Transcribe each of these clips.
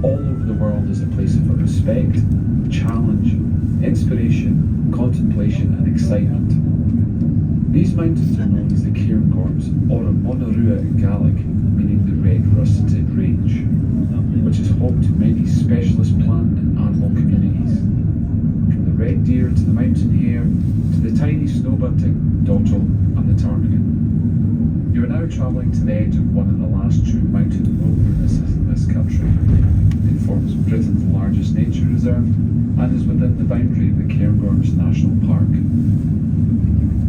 all over the world as a place of respect, challenge, inspiration, contemplation and excitement. These mountains are known as the Cairngorms, or a munro in Gaelic, meaning the red russeted range, which is home to many specialist plant and animal communities. From the red deer to the mountain hare, to the tiny snow bunting, dotterel and the ptarmigan. You are now travelling to the edge of one of the last true mountain wildernesses in this country. It forms Britain's largest nature reserve and is within the boundary of the Cairngorms National Park.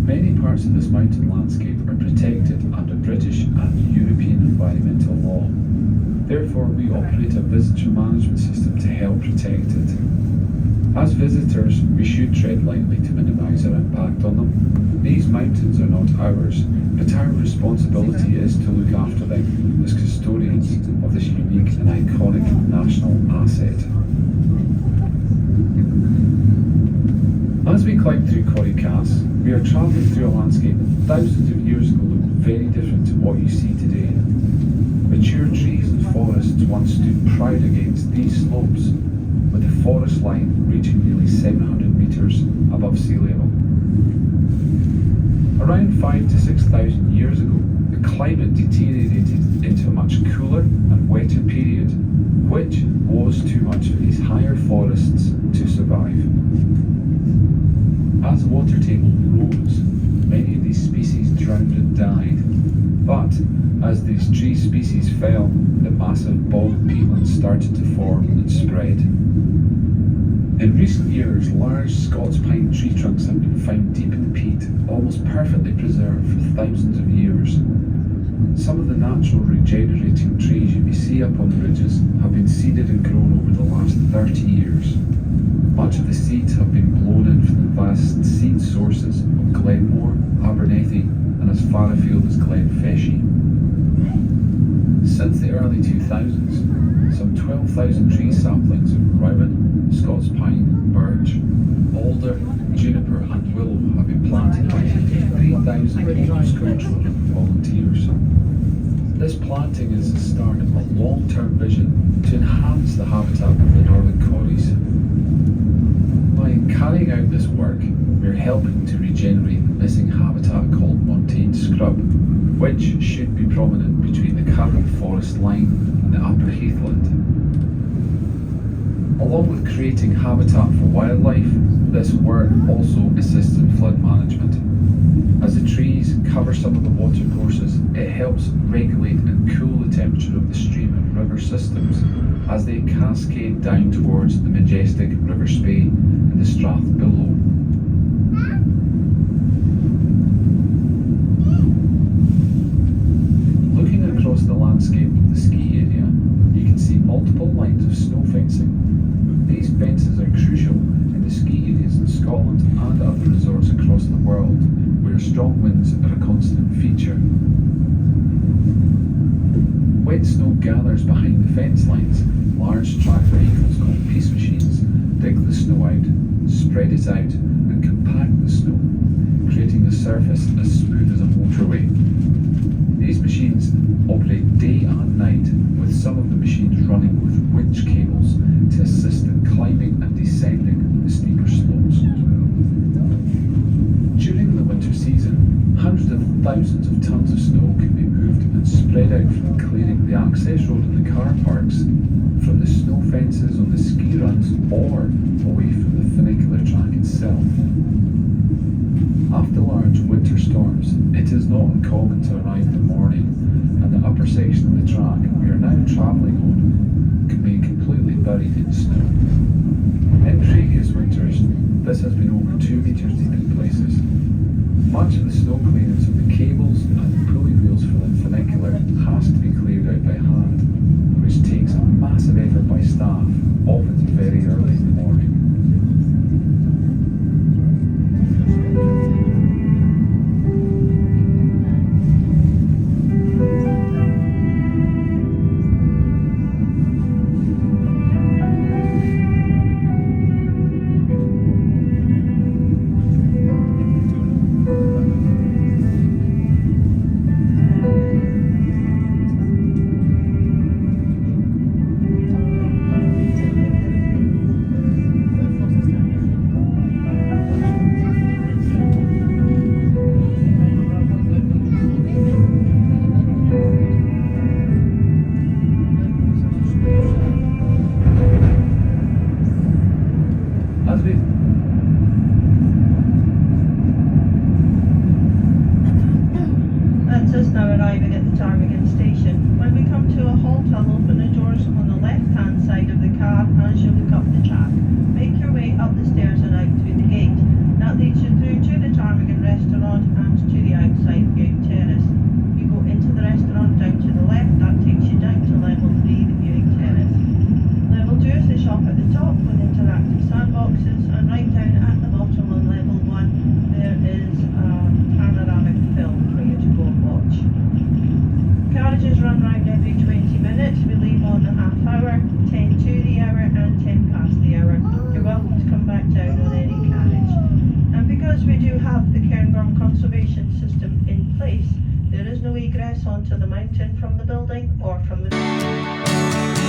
Many parts of this mountain landscape are protected under British and European environmental law. Therefore, we operate a visitor management system to help protect it. As visitors, we should tread lightly to minimise our impact on them. These mountains are not ours, but our responsibility is to look after them as custodians of this unique and iconic national asset. As we climb through Corrie Cass, we are travelling through a landscape that thousands of years ago looked very different to what you see today. Mature trees and forests once stood proud against these slopes, with the forest line reaching nearly 700 metres above sea level. Around 5,000 to 6,000 years ago, the climate deteriorated into a much cooler and wetter period, which was too much for these higher forests to survive. As the water table rose, many of these species drowned and died. But as these tree species fell, the massive bog peatlands started to form and spread. In recent years, large Scots pine tree trunks have been found deep in the peat, almost perfectly preserved for thousands of years. Some of the natural regenerating trees you may see up on the ridges have been seeded and grown over the last 30 years. Much of the seeds have been blown in from the vast seed sources of Glenmore, Abernethy and as far afield as Glenfeshie. Since the early 2000s, some 12,000 tree saplings of rowan, Scots pine, birch, alder, juniper and willow have been planted by 3,000 cross-cultural volunteers. This planting is the start of a long-term vision to enhance the habitat of the Northern Corries. By carrying out this work, we are helping to regenerate the missing habitat called montane scrub, which should be prominent between the current forest line and the upper heathland. Along with creating habitat for wildlife, this work also assists in flood management. As the trees cover some of the water courses, it helps regulate and cool the temperature of the stream and river systems as they cascade down towards the majestic River Spey and the Strath below. Looking across the landscape of the ski area, you can see multiple lines of snow fencing. These fences are crucial in the ski areas in Scotland and other resorts across the world, where strong winds are a constant feature. When snow gathers behind the fence lines, large tractor vehicles called piece machines dig the snow out, spread it out and compact the snow, creating the surface as smooth as a motorway. These machines operate day and night, with some of the machines running with winch cables to assist in climbing and descending the steeper slopes. During the winter season, hundreds of thousands of tons of snow can be moved and spread out from clearing the access road of the car parks, from the snow fences on the ski runs, or away from the funicular track itself. After large winter storms, it is not uncommon to arrive in the morning and the upper section of the track we are now travelling on can be completely buried in snow. In previous winters, this has been over 2 metres deep in places. Much of the snow clearance of the cables and the pulley wheels for the funicular has to be cleared out by hand, which takes a massive effort by staff, often very early in the morning. There is no egress onto the mountain from the building or from the